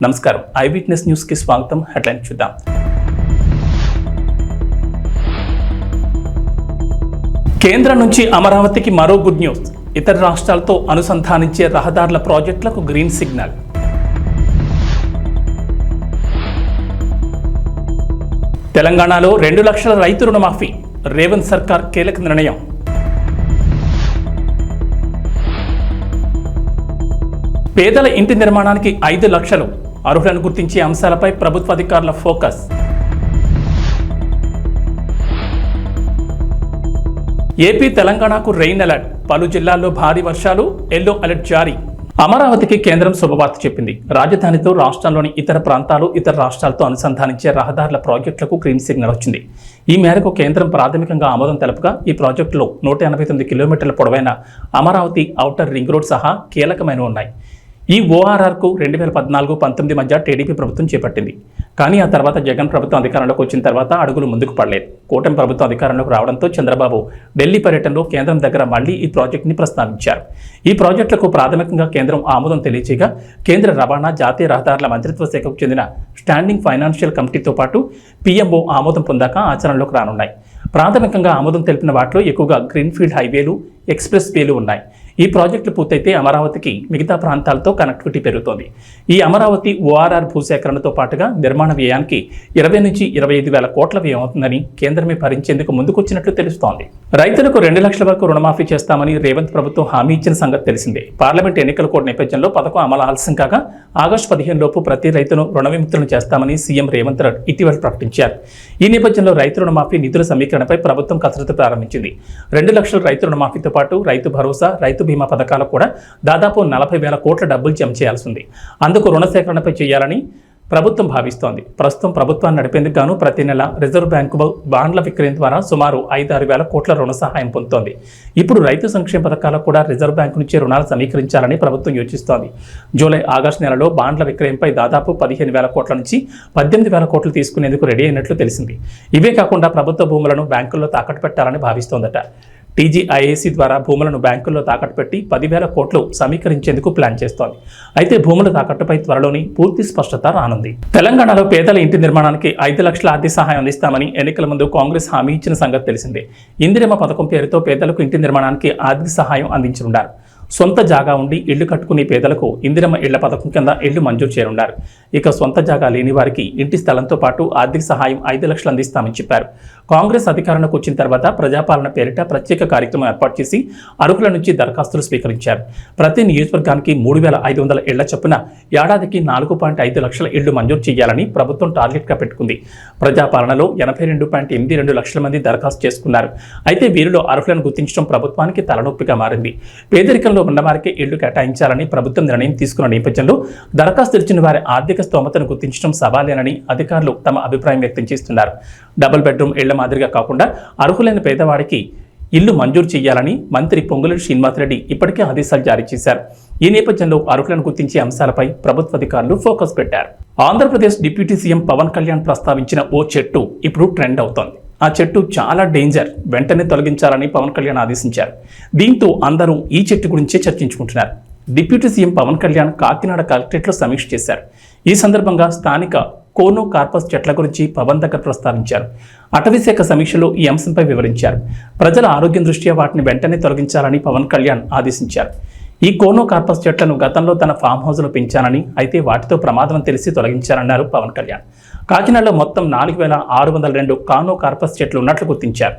నమస్కారం I witness news కి స్వాగతం. హెడ్లైన్ చూద్దాం. కేంద్రం నుంచి అమరావతికి మరో గుడ్ న్యూస్. ఇతర రాష్ట్రాలతో అనుసంధానించే రహదారుల ప్రాజెక్టులకు గ్రీన్ సిగ్నల్. తెలంగాణలో 2 లక్షల రైతు రుణమాఫీ. రేవంత్ సర్కార్ కీలక నిర్ణయం. పేదల ఇంటి నిర్మాణానికి 5 లక్షలు. అర్హులను గుర్తించే అంశాలపై ప్రభుత్వ అధికారుల ఫోకస్. ఏపీ తెలంగాణకు రెయిన్ అలర్ట్. పలు జిల్లాల్లో భారీ వర్షాలు, ఎల్లో అలర్ట్ జారీ. అమరావతికి కేంద్రం శుభవార్త చెప్పింది. రాజధానితో రాష్ట్రంలోని ఇతర ప్రాంతాలు, ఇతర రాష్ట్రాలతో అనుసంధానించే రహదారుల ప్రాజెక్టులకు గ్రీన్ సిగ్నల్ వచ్చింది. ఈ మేరకు కేంద్రం ప్రాథమికంగా ఆమోదం తెలపగా ఈ ప్రాజెక్టులో 189 కిలోమీటర్ల పొడవైన అమరావతి ఔటర్ రింగ్ రోడ్ సహా కీలకమైనవి ఉన్నాయి. ఈ ఓఆర్ఆర్కు 2014-19 మధ్య టీడీపీ ప్రభుత్వం చేపట్టింది. కానీ ఆ తర్వాత జగన్ ప్రభుత్వం అధికారంలోకి వచ్చిన తర్వాత అడుగులు ముందుకు పడలేదు. కూటమి ప్రభుత్వం అధికారంలోకి రావడంతో చంద్రబాబు ఢిల్లీ పర్యటనలో కేంద్రం దగ్గర మళ్లీ ఈ ప్రాజెక్టుని ప్రస్తావించారు. ఈ ప్రాజెక్టులకు ప్రాథమికంగా కేంద్రం ఆమోదం తెలియజేయగా కేంద్ర రవాణా, జాతీయ రహదారుల మంత్రిత్వ శాఖకు చెందిన స్టాండింగ్ ఫైనాన్షియల్ కమిటీతో పాటు పీఎంఓ ఆమోదం పొందాక ఆచరణలోకి రానున్నాయి. ప్రాథమికంగా ఆమోదం తెలిపిన వాటిలో ఎక్కువగా గ్రీన్ఫీల్డ్ హైవేలు, ఎక్స్ప్రెస్ వేలు ఉన్నాయి. ఈ ప్రాజెక్టులు పూర్తయితే అమరావతికి మిగతా ప్రాంతాలతో కనెక్టివిటీ పెరుగుతోంది. ఈ అమరావతి ఓఆర్ఆర్ భూసేకరణతో పాటుగా నిర్మాణ వ్యయానికి 20 నుంచి 25 వేల కోట్ల వ్యయం అవుతుందని కేంద్రమే భరించేందుకు ముందుకొచ్చినట్లు తెలుస్తోంది. రైతులకు 2 లక్షల వరకు రుణమాఫీ చేస్తామని రేవంత్ ప్రభుత్వం హామీ ఇచ్చిన సంగతి తెలిసిందే. పార్లమెంట్ ఎన్నికల కోడ్ నేపథ్యంలో పథకం అమలు ఆలస్యం కాగా ఆగస్టు 15 లోపు ప్రతి రైతును రుణ విముక్తులను చేస్తామని సీఎం రేవంత్ ఇటీవల ప్రకటించారు. ఈ నేపథ్యంలో రైతు రుణమాఫీ నిధుల సమీకరణపై ప్రభుత్వం కసరత్తు ప్రారంభించింది. 2 లక్షల రైతు రుణమాఫీతో పాటు రైతు భరోసా, రైతు బీమా పథకాలకు కూడా దాదాపు 40 వేల కోట్ల డబ్బులు జమ చేయాల్సి ఉంది. అందుకు రుణ సేకరణపై చేయాలని ప్రభుత్వం భావిస్తోంది. ప్రస్తుతం ప్రభుత్వాన్ని నడిపేందుకు గాను ప్రతి నెల రిజర్వ్ బ్యాంకు బాండ్ల విక్రయం ద్వారా సుమారు 5-6 వేల కోట్ల రుణ సహాయం పొందుతోంది. ఇప్పుడు రైతు సంక్షేమ పథకాలకు కూడా రిజర్వ్ బ్యాంకు నుంచి రుణాలు సమీకరించాలని ప్రభుత్వం యోచిస్తోంది. జూలై, ఆగస్టు నెలలో బాండ్ల విక్రయంపై దాదాపు 15 వేల కోట్ల నుంచి 18 వేల కోట్లు తీసుకునేందుకు రెడీ అయినట్లు తెలిసింది. ఇవే కాకుండా ప్రభుత్వ భూములను బ్యాంకుల్లో తాకట్టు పెట్టాలని భావిస్తోందట. టీజీఐఏసీ ద్వారా భూములను బ్యాంకుల్లో తాకట్టు పెట్టి 10,000 కోట్లు సమీకరించేందుకు ప్లాన్ చేస్తోంది. అయితే భూముల తాకట్టుపై త్వరలోని పూర్తి స్పష్టత రానుంది. తెలంగాణలో పేదల ఇంటి నిర్మాణానికి 5 లక్షల ఆర్థిక సహాయం అందిస్తామని ఎన్నికల ముందు కాంగ్రెస్ హామీ ఇచ్చిన సంగతి తెలిసిందే. ఇందిరమ్మ పథకం పేరుతో పేదలకు ఇంటి నిర్మాణానికి ఆర్థిక సహాయం అందించనున్నారు. సొంత జాగా ఉండి ఇళ్లు కట్టుకునే పేదలకు ఇందిరమ్మ ఇళ్ల పథకం కింద ఇళ్లు మంజూరు చేయనున్నారు. ఇక సొంత జాగా లేని వారికి ఇంటి స్థలంతో పాటు ఆర్థిక సహాయం 5 లక్షలు అందిస్తామని చెప్పారు. కాంగ్రెస్ అధికారంలోకి వచ్చిన తర్వాత ప్రజాపాలన పేరిట ప్రత్యేక కార్యక్రమం ఏర్పాటు చేసి అర్హుల నుంచి దరఖాస్తులు స్వీకరించారు. ప్రతి నియోజకవర్గానికి 3,500 ఇళ్ల చొప్పున ఏడాదికి 4.5 లక్షల ఇళ్లు మంజూరు చేయాలని ప్రభుత్వం టార్గెట్గా పెట్టుకుంది. ప్రజాపాలనలో 82.82 లక్షల మంది దరఖాస్తు చేసుకున్నారు. అయితే వీరిలో అర్హులను గుర్తించడం ప్రభుత్వానికి తలనొప్పిగా మారింది. పేదరికంలో ఉన్నవారికి ఇళ్లు కేటాయించాలని ప్రభుత్వం నిర్ణయం తీసుకున్న నేపథ్యంలో దరఖాస్తు ఇచ్చిన వారి ఆర్థిక స్తోమతను గుర్తించడం సవాలేనని అధికారులు తమ అభిప్రాయం వ్యక్తం చేస్తున్నారు. డబుల్ బెడ్రూమ్ ఇళ్ల మాదిరిగా కాకుండా అర్హులైన పేదవాడికి ఇల్లు మంజూరు చేయాలని మంత్రి పొంగులేటి శ్రీనివాసరెడ్డి ఇప్పటికే ఆదేశాలు జారీ చేశారు. ఈ నేపథ్యంలో అర్హులను గుర్తించే అంశాలపై ప్రభుత్వ అధికారులు ఫోకస్ పెట్టారు. ఆంధ్రప్రదేశ్ డిప్యూటీ సీఎం పవన్ కళ్యాణ్ ప్రస్తావించిన ఓ చెట్టు ఇప్పుడు ట్రెండ్ అవుతోంది. ఆ చెట్టు చాలా డేంజర్, వెంటనే తొలగించాలని పవన్ కళ్యాణ్ ఆదేశించారు. దీంతో అందరూ ఈ చెట్టు గురించే చర్చించుకుంటున్నారు. డిప్యూటీ సీఎం పవన్ కళ్యాణ్ కాకినాడ కలెక్టరేట్లో సమీక్ష చేశారు. ఈ సందర్భంగా స్థానిక కోనో కార్పస్ చెట్ల గురించి పవన్ దగ్గర ప్రస్తావించారు. అటవీశాఖ సమీక్షలో ఈ అంశంపై వివరించారు. ప్రజల ఆరోగ్యం దృష్ట్యా వాటిని వెంటనే తొలగించాలని పవన్ కళ్యాణ్ ఆదేశించారు. ఈ కోనో కార్పస్ చెట్లను గతంలో తన ఫామ్ హౌస్లో పెంచానని, అయితే వాటితో ప్రమాదం తెలిసి తొలగించారన్నారు పవన్ కళ్యాణ్. కాకినాడలో మొత్తం 4,602 కానో కార్పస్ చెట్లు ఉన్నట్లు గుర్తించారు.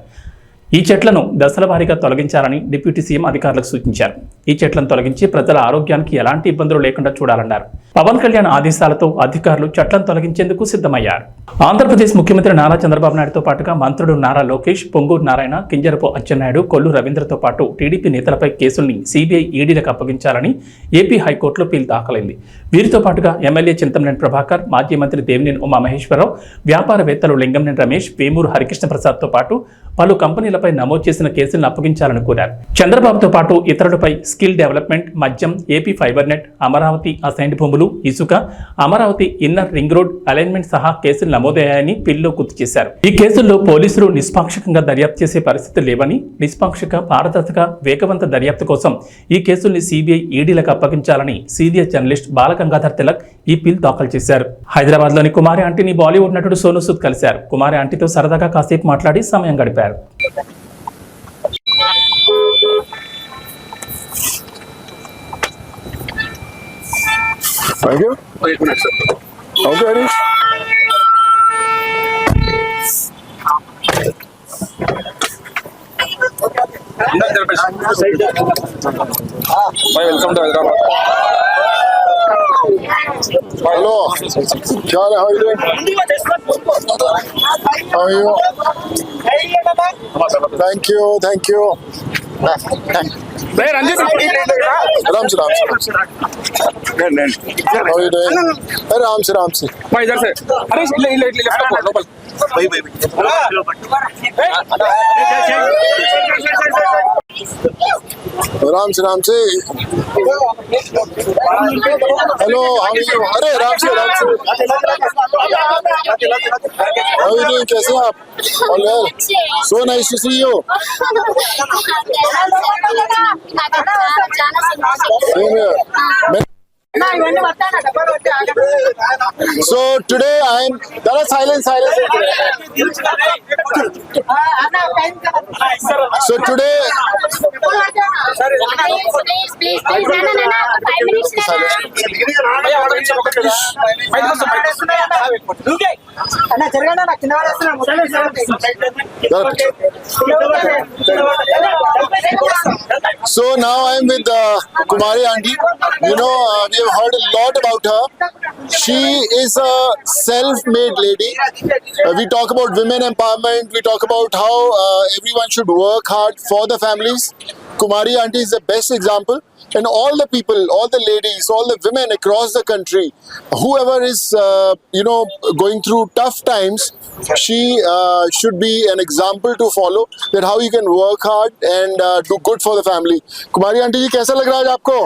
ఈ చెట్లను దశల వారీగా తొలగించాలని డిప్యూటీ సీఎం అధికారులకు సూచించారు. ఈ చెట్లను తొలగించి ప్రజల ఆరోగ్యానికి ఎలాంటి ఇబ్బందులు లేకుండా చూడాలన్నారు. పవన్ కళ్యాణ్ ఆదేశాలతో అధికారులు చెట్లను తొలగించేందుకు సిద్ధమయ్యారు. ఆంధ్రప్రదేశ్ ముఖ్యమంత్రి నారా చంద్రబాబు నాయుడుతో పాటుగా మంత్రులు నారా లోకేష్, పొంగూరు నారాయణ, కింజరపు అచ్చెన్నాయుడు, కొల్లు రవీంద్రతో పాటు టీడీపీ నేతలపై కేసుల్ని సీబీఐ, ఈడీలకు అప్పగించాలని ఏపీ హైకోర్టులో పిల్ దాఖలైంది. వీరితో పాటుగా ఎమ్మెల్యే చింతమనేని ప్రభాకర్, మాజీ మంత్రి దేవినేని ఉమామహేశ్వరరావు, వ్యాపారవేత్తలు లింగంనేని రమేష్, వేమూరు హరికృష్ణ ప్రసాద్తో పాటు పలు కంపెనీలపై నమోదు చేసిన కేసులను అప్పగించాలని కోరారు. చంద్రబాబుతో పాటు ఇతరులపై స్కిల్ డెవలప్మెంట్, మద్యం, AP fibre net, Amaravati assigned భూములు, ఇసుక, Amaravati inner ring road alignment సహా కేసులు నమోదయ్యాయని పిల్లో గుర్తు చేశారు. ఈ కేసుల్లో పోలీసులు నిష్పాక్షికంగా దర్యాప్తు చేసే పరిస్థితి లేవని, నిష్పాక్షిక, పారదర్శక, వేగవంత దర్యాప్తు కోసం ఈ కేసుల్ని సిబిఐ, ఈడీలకు అప్పగించాలని సీనియర్ జర్నలిస్ట్ బాలగంగాధర్ తిలక్ ఈ పిల్ దాఖలు చేశారు. హైదరాబాద్ లోని కుమారి ఆంటీని బాలీవుడ్ నటుడు సోనూ సూద్ కలిశారు. కుమారి ఆంటీతో సరదాగా కాసేపు మాట్లాడి సమయం గడిపారు. Thank you. Wait a minute, sir. Okay, Harish. Bye, welcome to Hyderabad. Hello. How are you doing? How are you? Thank you. Thank you. Ram se. How are you doing? Ram se. Bye, इधर से. अरे ले left को local. भाई. Ram se. Hello. How are you? अरे Ram se. How are you doing? कैसे हैं आप? All well. So nice to see you. Same here. So today I'm silence. So today please. So now I'm with Kumari aunty. You know, we have heard a lot about her. She is a self-made lady. We talk about women empowerment. We talk about how everyone should work hard for the families. Kumari aunty is the best example. And all the people, all the ladies, all the women across the country, whoever is, going through tough times, she should be an example to follow, that how you can work hard and do good for the family. Kumari aunty जी कैसा लग रहा है आज आपको?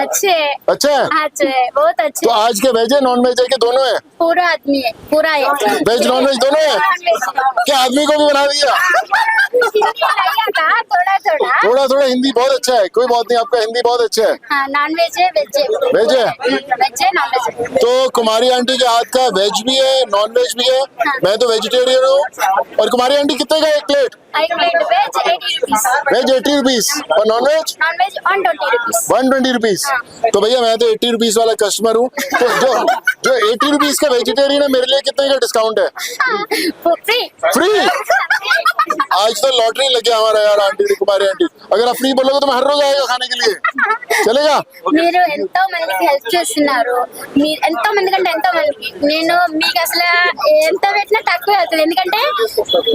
अच्छे है, अच्छा है? अच्छे है, बहुत अच्छे. तो आज के वेज है, नॉन वेज है कि दोनों है? पूरा आदमी है, पूरा है. वेज नॉन वेज दोनों है? क्या आदमी को भी बना दिया? थोड़ा हिंदी बहुत अच्छा है, कोई बात नहीं, आपका हिंदी बहुत अच्छा है. हाँ, नॉन वेज है, वेज है. वेज है? वेज है, नॉन वेज है. तो कुमारी आंटी के हाथ का वेज भी है, नॉन वेज भी है. मैं तो वेजिटेरियन हूँ. और कुमारी आंटी कितने का एक प्लेट? एक plate veg 80 rupees. Veg 80 rupees और non veg? Non veg 120 rupees. 120 rupees. तो भैया मैं तो 80 रुपीस वाला कस्टमर हूँ. तो जो 80 रुपीस का वेजिटेरियन है, मेरे लिए कितने का डिस्काउंट है? फ्री. आज तो लॉटरी लग गया हमारा यार आंटी, कुमारी आंटी. अगर आप फ्री बोलोगे तो मैं हर रोज आएगा खाने के लिए. చలేగా. మీరు ఎంతో మందికి హెల్ప్ చేస్తున్నారు. మీరు ఎంతో మంది కంటే ఎంతో మందికి నేను మీకు అసలు ఎంత పెట్టినా తక్కువే అవుతుంది. ఎందుకంటే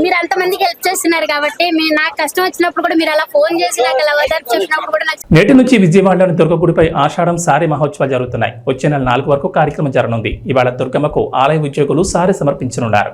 మీరు అంత మందికి హెల్ప్ చేస్తున్నారు కాబట్టి నాకు కష్టం వచ్చినప్పుడు కూడా మీరు అలా ఫోన్ చేసి నాకు అలా ఓదార్పు చెప్పినప్పుడు కూడా నాకు. నేటి నుంచి విజయవాడలోని దుర్గగుడిపై ఆషాఢం సారీ మహోత్సవాలు జరుగుతున్నాయి. వచ్చే నెల 4 వరకు కార్యక్రమం జరగనుంది. ఇవాళ దుర్గమ్మకు ఆలయ ఉద్యోగులు సారీ సమర్పించనున్నారు.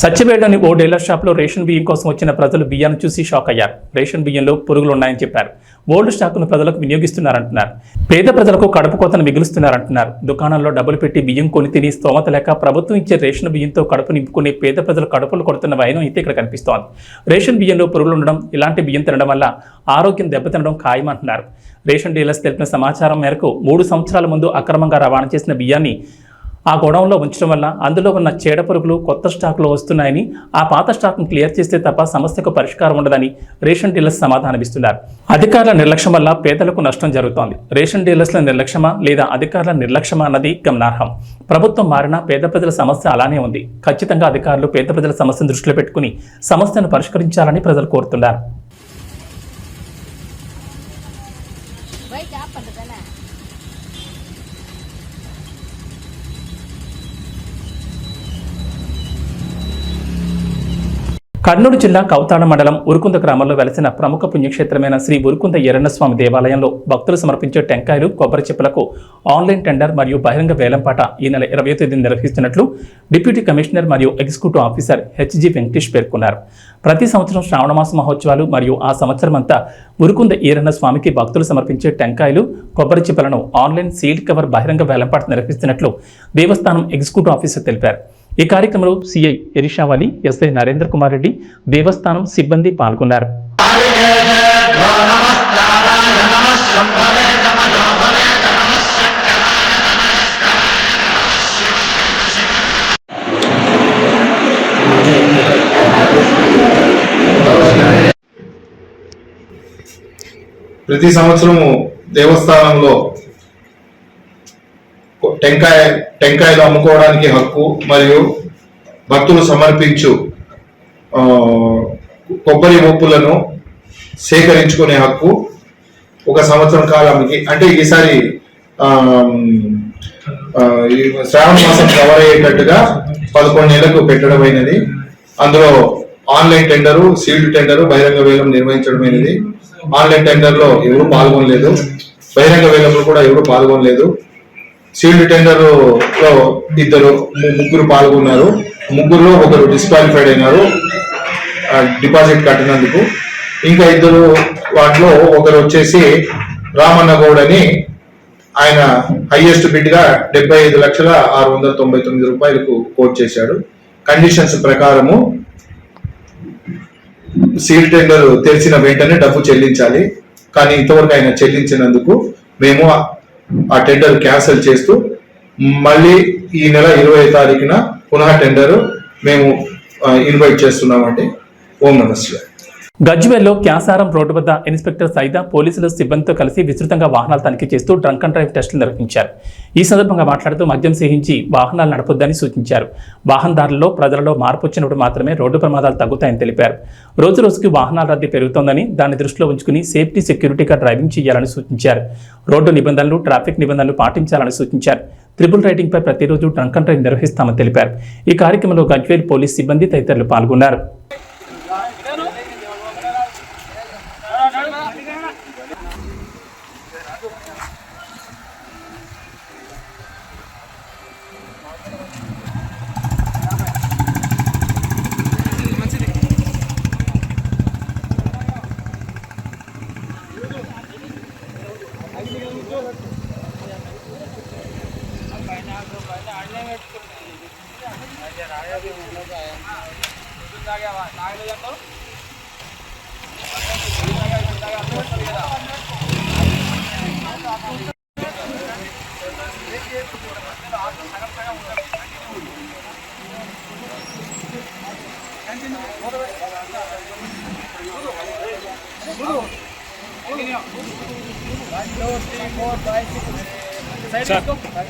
సత్యవేడలోని ఓ డీలర్ షాప్లో రేషన్ బియ్యం కోసం వచ్చిన ప్రజలు బియ్యాన్ని చూసి షాక్ అయ్యారు. రేషన్ బియ్యంలో పురుగులు ఉన్నాయని చెప్పారు. ఓల్డ్ స్టాక్ను ప్రజలకు వినియోగిస్తున్నారంటున్నారు. పేద ప్రజలకు కడుపు కోతను మిగులుస్తున్నారంటున్నారు. దుకాణాల్లో డబ్బులు పెట్టి బియ్యం కొని తిని స్తోమత లేక ప్రభుత్వం ఇచ్చే రేషన్ బియ్యంతో కడుపు నింపుకునే పేద ప్రజలు కడుపులు కొడుతున్న వైనం అయితే ఇక్కడ కనిపిస్తోంది. రేషన్ బియ్యంలో పురుగులు ఉండడం, ఇలాంటి బియ్యం తినడం వల్ల ఆరోగ్యం దెబ్బతినడం ఖాయమంటున్నారు. రేషన్ డీలర్స్ తెలిపిన సమాచారం మేరకు 3 సంవత్సరాల ముందు అక్రమంగా రవాణా చేసిన బియ్యాన్ని ఆ గోడౌన్లో ఉంచడం వల్ల అందులో ఉన్న చీడ పురుగులు కొత్త స్టాక్లో వస్తున్నాయని, ఆ పాత స్టాక్ను క్లియర్ చేస్తే తప్ప సమస్యకు పరిష్కారం ఉండదని రేషన్ డీలర్స్ సమాధానమిస్తున్నారు. అధికారుల నిర్లక్ష్యం వల్ల పేదలకు నష్టం జరుగుతోంది. రేషన్ డీలర్స్ల నిర్లక్ష్యమా లేదా అధికారుల నిర్లక్ష్యమా అన్నది గమనార్హం. ప్రభుత్వం మారినా పేద ప్రజల సమస్య అలానే ఉంది. ఖచ్చితంగా అధికారులు పేద ప్రజల సమస్యను దృష్టిలో పెట్టుకుని సమస్యను పరిష్కరించాలని ప్రజలు కోరుతున్నారు. కర్నూలు జిల్లా కౌతాడ మండలం ఉరుకుంద గ్రామంలో వెలసిన ప్రముఖ పుణ్యక్షేత్రమైన శ్రీ ఉరుకుంద ఎర్రన్నస్వామి దేవాలయంలో భక్తులు సమర్పించే టెంకాయలు కొబ్బరి చెప్పులకు ఆన్లైన్ టెండర్ మరియు బహిరంగ వేలంపాట ఈ నెల 20వ తేదీన నిర్వహిస్తున్నట్లు డిప్యూటీ కమిషనర్ మరియు ఎగ్జిక్యూటివ్ ఆఫీసర్ హెచ్జి వెంకటేష్ పేర్కొన్నారు. ప్రతి సంవత్సరం శ్రావణమాస మహోత్సవాలు మరియు ఆ సంవత్సరమంతా ఉరుకుంద ఈరన్న స్వామికి భక్తులు సమర్పించే టెంకాయలు కొబ్బరి చిప్పలను ఆన్లైన్ సీల్డ్ కవర్ బహిరంగ వేలంపాట నిర్వహిస్తున్నట్లు దేవస్థానం ఎగ్జిక్యూటివ్ ఆఫీసర్ తెలిపారు. ఈ కార్యక్రమంలో సిఐ ఎరిషావలి, ఎస్ఐ నరేంద్ర కుమార్ రెడ్డి, దేవస్థానం సిబ్బంది పాల్గొన్నారు. ప్రతి సంవత్సరము దేవస్థానంలో టెంకాయలు అమ్ముకోవడానికి హక్కు మరియు భక్తులు సమర్పించు కొబ్బరి మొప్పులను సేకరించుకునే హక్కు ఒక సంవత్సరం కాలానికి, అంటే ఈసారి శ్రావణ మాసం కవర్ అయ్యేటట్టుగా 11 నెలలకు పెట్టడమైనది. అందులో ఆన్లైన్ టెండరు, సీల్డ్ టెండరు, బహిరంగ వేలం నిర్వహించడమైనది. ఆన్లైన్ టెండర్లో ఎవరు పాల్గొనలేదు, బహిరంగ వేలంలో కూడా ఎవరు పాల్గొనలేదు. సీల్డ్ టెండర్ లో ముగ్గురు పాల్గొన్నారు. ముగ్గురులో ఒకరు డిస్క్వాలిఫైడ్ అయినారు డిపాజిట్ కట్టినందుకు. ఇంకా ఇద్దరు వాటిలో ఒకరు వచ్చేసి రామన్న గౌడ్ అని, ఆయన హైయెస్ట్ బిడ్ గా 75,699 రూపాయలకు కోట్ చేశాడు. కండిషన్స్ ప్రకారము సీల్డ్ టెండర్ తెరిచిన వెంటనే డబ్బు చెల్లించాలి. కానీ ఇంతవరకు ఆయన చెల్లించినందుకు మేము ఆ టెండర్ క్యాన్సిల్ చేస్తూ మళ్ళీ ఈ నెల 20వ తారీఖున పునః టెండర్ మేము ఇన్వైట్ చేస్తున్నామండి. ఓం నమస్తే. గజ్వేల్లో క్యాసారం రోడ్డు వద్ద ఇన్స్పెక్టర్ సైదా పోలీసులు సిబ్బందితో కలిసి విస్తృతంగా వాహనాలు తనిఖీ చేస్తూ డ్రంక్ అండ్ డ్రైవ్ టెస్టులు నిర్వహించారు. ఈ సందర్భంగా మాట్లాడుతూ మద్యం సేవించి వాహనాలు నడపొద్దని సూచించారు. వాహనదారులలో ప్రజలలో మార్పు వచ్చినప్పుడు మాత్రమే రోడ్డు ప్రమాదాలు తగ్గుతాయని తెలిపారు. రోజు రోజుకి వాహనాల రద్దీ పెరుగుతోందని దాన్ని దృష్టిలో ఉంచుకుని సేఫ్టీ సెక్యూరిటీగా డ్రైవింగ్ చేయాలని సూచించారు. రోడ్డు నిబంధనలు, ట్రాఫిక్ నిబంధనలు పాటించాలని సూచించారు. ట్రిపుల్ రైడింగ్ పై ప్రతిరోజు డ్రంక్ అండ్ డ్రైవ్ నిర్వహిస్తామని తెలిపారు. ఈ కార్యక్రమంలో గజ్వేల్ పోలీస్ సిబ్బంది తదితరులు పాల్గొన్నారు.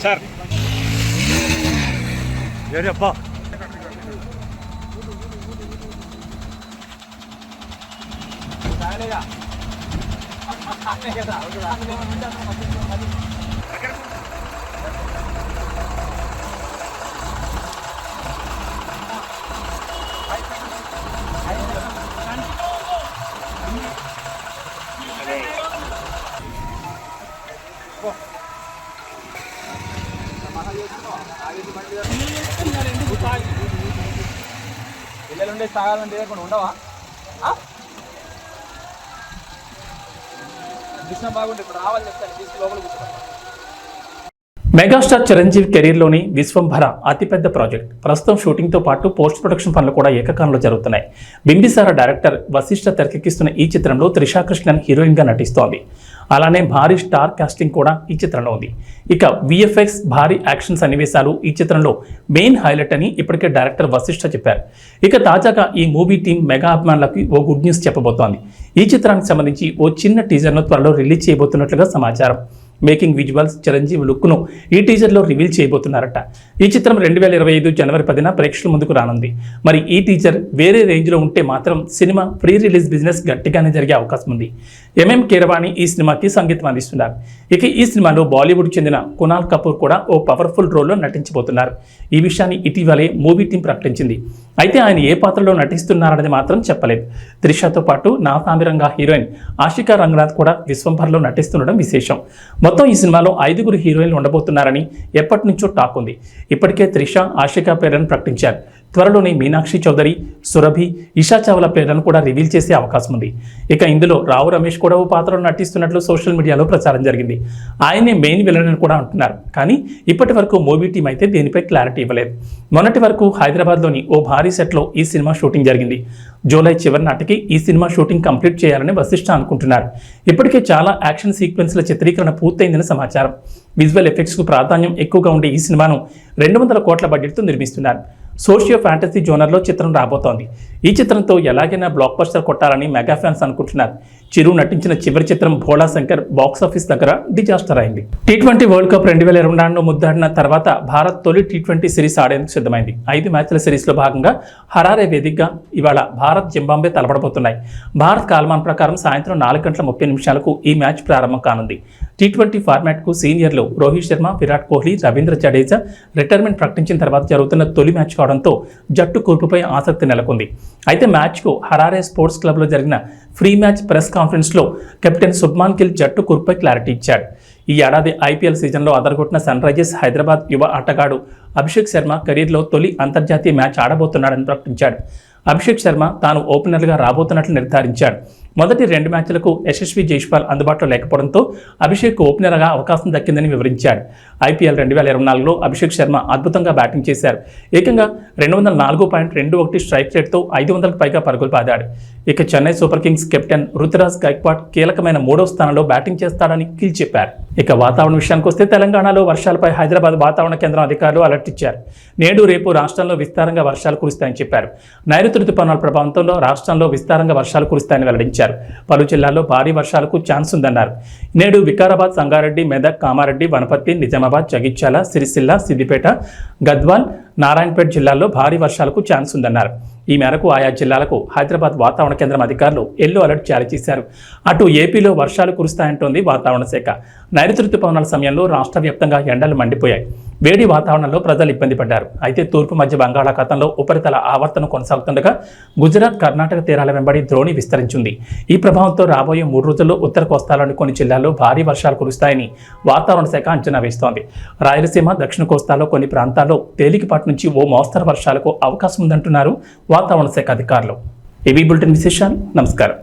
సార్ ఏరియప్పా పిల్లలుండే తాగాలంటే లేకుండా ఉండవా? దృష్టి బాగుంటే ఇప్పుడు రావాలి చెప్తాను, తీసుకు లోపల కూర్చోవాలి. మెగాస్టార్ చిరంజీవి కెరీర్లోని విశ్వంభర అతిపెద్ద ప్రాజెక్ట్. ప్రస్తుతం షూటింగ్తో పాటు పోస్ట్ ప్రొడక్షన్ పనులు కూడా ఏకకాలంలో జరుగుతున్నాయి. బింబిసార డైరెక్టర్ వశిష్ఠ తెరకెక్కిస్తున్న ఈ చిత్రంలో త్రిషా కృష్ణన్ హీరోయిన్గా నటిస్తోంది. అలానే భారీ స్టార్ కాస్టింగ్ కూడా ఈ చిత్రంలో ఉంది. ఇక విఎఫ్ఎక్స్, భారీ యాక్షన్ సన్నివేశాలు ఈ చిత్రంలో మెయిన్ హైలైట్ అని ఇప్పటికే డైరెక్టర్ వశిష్ఠ చెప్పారు. ఇక తాజాగా ఈ మూవీ టీం మెగా అభిమానులకు ఓ గుడ్ న్యూస్ చెప్పబోతోంది. ఈ చిత్రానికి సంబంధించి ఓ చిన్న టీజర్ను త్వరలో రిలీజ్ చేయబోతున్నట్లుగా సమాచారం. మేకింగ్ విజువల్స్, చిరంజీవి లుక్ను ఈ టీజర్లో రివీల్ చేయబోతున్నారట. ఈ చిత్రం 2025 జనవరి 10న ప్రేక్షకుల ముందుకు రానుంది. మరి ఈ టీజర్ వేరే రేంజ్లో ఉంటే మాత్రం సినిమా ప్రీ రిలీజ్ బిజినెస్ గట్టిగానే జరిగే అవకాశం ఉంది. ఎంఎం కీరవాణి ఈ సినిమాకి సంగీతం అందిస్తున్నారు. ఇక ఈ సినిమాలో బాలీవుడ్కి చెందిన కునాల్ కపూర్ కూడా ఓ పవర్ఫుల్ రోల్లో నటించబోతున్నారు. ఈ విషయాన్ని ఇటీవలే మూవీ టీం ప్రకటించింది. అయితే ఆయన ఏ పాత్రలో నటిస్తున్నారనేది మాత్రం చెప్పలేదు. త్రిషతో పాటు నాసామిరంగా హీరోయిన్ ఆషికా రంగనాథ్ కూడా విశ్వంభర్లో నటిస్తుండడం విశేషం. మొత్తం ఈ సినిమాలో 5 హీరోయిన్లు ఉండబోతున్నారని ఎప్పటి నుంచో టాక్ ఉంది. ఇప్పటికే త్రిష, ఆషికా పేర్లను ప్రకటించారు. త్వరలోనే మీనాక్షి చౌదరి, సురభి, ఇషా చావ్లా పేర్లను కూడా రివీల్ చేసే అవకాశం ఉంది. ఇక ఇందులో రావు రమేష్ కూడా ఓ పాత్రలో నటిస్తున్నట్లు సోషల్ మీడియాలో ప్రచారం జరిగింది. ఆయనే మెయిన్ విలన్ అని కూడా అంటున్నారు. కానీ ఇప్పటి వరకు మూవీ టీం అయితే దీనిపై క్లారిటీ ఇవ్వలేదు. మొన్నటి వరకు హైదరాబాద్లోని ఓ భారీ సెట్లో ఈ సినిమా షూటింగ్ జరిగింది. జూలై చివరి నాటికి ఈ సినిమా షూటింగ్ కంప్లీట్ చేయాలని వశిష్ఠ అనుకుంటున్నారు. ఇప్పటికే చాలా యాక్షన్ సీక్వెన్స్ల చిత్రీకరణ పూర్తయిందని సమాచారం. విజువల్ ఎఫెక్ట్స్కు ప్రాధాన్యం ఎక్కువగా ఉండే ఈ సినిమాను 200 కోట్ల బడ్జెట్తో నిర్మిస్తున్నారు. సోషియో ఫ్యాంటసీ జోనర్లో చిత్రం రాబోతోంది. ఈ చిత్రంతో ఎలాగైనా బ్లాక్ బస్టర్ కొట్టాలని మెగా ఫ్యాన్స్ అనుకుంటున్నారు. చిరు నటించిన చివరి చిత్రం భోళా శంకర్ బాక్సాఫీస్ దగ్గర డిజాస్టర్ అయింది. T20 వరల్డ్ కప్ 2024లో ముద్దాడిన తర్వాత భారత్ తొలి T20 సిరీస్ ఆడేందుకు సిద్ధమైంది. 5 మ్యాచ్ల సిరీస్లో భాగంగా హరారే వేదికగా ఇవాళ భారత్ జింబాబ్వే తలపడబోతున్నాయి. భారత్ కాలమాన ప్రకారం సాయంత్రం 4:30 ఈ మ్యాచ్ ప్రారంభం కానుంది. T20 ఫార్మాట్కు సీనియర్లు రోహిత్ శర్మ, విరాట్ కోహ్లీ, రవీంద్ర జడేజా రిటైర్మెంట్ ప్రకటించిన తర్వాత జరుగుతున్న తొలి మ్యాచ్ కావడంతో జట్టు కూర్పుపై ఆసక్తి నెలకొంది. అయితే మ్యాచ్కు హరారే స్పోర్ట్స్ క్లబ్లో జరిగిన ఫ్రీ మ్యాచ్ ప్రెస్ కాన్ఫరెన్స్లో కెప్టెన్ శుభ్మాన్ గిల్ జట్టు కూర్పుపై క్లారిటీ ఇచ్చాడు. ఈ ఏడాది IPL సీజన్లో అదరగొట్టిన సన్ రైజర్స్ హైదరాబాద్ యువ ఆటగాడు అభిషేక్ శర్మ కెరీర్లో తొలి అంతర్జాతీయ మ్యాచ్ ఆడబోతున్నాడని ప్రకటించాడు. అభిషేక్ శర్మ తాను ఓపెనర్గా రాబోతున్నట్లు నిర్ధారించాడు. మొదటి 2 మ్యాచ్లకు యశస్వి జైస్వాల్ అందుబాటులో లేకపోవడంతో అభిషేక్ ఓపెనర్గా అవకాశం దక్కిందని వివరించాడు. IPL 2024లో అభిషేక్ శర్మ అద్భుతంగా బ్యాటింగ్ చేశారు. ఏకంగా 204.21 స్ట్రైక్ రేట్తో 500కు పైగా పరుగులు బాదాడు. ఇక Chennai Super Kings captain Ruturaj Gaikwad కీలకమైన 3వ స్థానంలో బ్యాటింగ్ చేస్తాడని కిల్ చెప్పారు. ఇక వాతావరణ విషయానికి వస్తే తెలంగాణలో వర్షాలపై హైదరాబాద్ వాతావరణ కేంద్రం అధికారులు అలర్ట్ ఇచ్చారు. నేడు రేపు రాష్ట్రంలో విస్తారంగా వర్షాలు కురుస్తాయని చెప్పారు. నైరుతి రుతుపవనాల ప్రభావంతో రాష్ట్రంలో విస్తారంగా వర్షాలు కురుస్తాయని వెల్లడించారు. పలు జిల్లాల్లో భారీ వర్షాలకు ఛాన్స్ ఉందన్నారు. నేడు వికారాబాద్, సంగారెడ్డి, మెదక్, కామారెడ్డి, వనపర్తి, నిజామాబాద్, జగిత్యాల, సిరిసిల్ల, సిద్దిపేట, గద్వాల్, నారాయణపేట జిల్లాల్లో భారీ వర్షాలకు ఛాన్స్ ఉందన్నారు. ఈ మేరకు ఆయా జిల్లాలకు హైదరాబాద్ వాతావరణ కేంద్రం అధికారులు ఎల్లో అలర్ట్ జారీ చేశారు. అటు ఏపీలో వర్షాలు కురుస్తాయంటోంది వాతావరణ శాఖ. నైరుతి రుతుపవనాల సమయంలో రాష్ట్ర వ్యాప్తంగా ఎండలు మండిపోయాయి. వేడి వాతావరణంలో ప్రజలు ఇబ్బంది పడ్డారు. అయితే తూర్పు మధ్య బంగాళాఖాతంలో ఉపరితల ఆవర్తనం కొనసాగుతుండగా గుజరాత్, కర్ణాటక తీరాల వెంబడి ద్రోణి విస్తరించింది. ఈ ప్రభావంతో రాబోయే 3 రోజుల్లో ఉత్తర కోస్తాలోని కొన్ని జిల్లాల్లో భారీ వర్షాలు కురుస్తాయని వాతావరణ శాఖ అంచనా వేస్తోంది. రాయలసీమ, దక్షిణ కోస్తాలో కొన్ని ప్రాంతాల్లో తేలికపాటి నుంచి ఓ మోస్తరు వర్షాలకు అవకాశం ఉందంటున్నారు వాతావరణ శాఖ అధికారులు. ఏబీ బులెటిన్ విశేషాలు. నమస్కారం.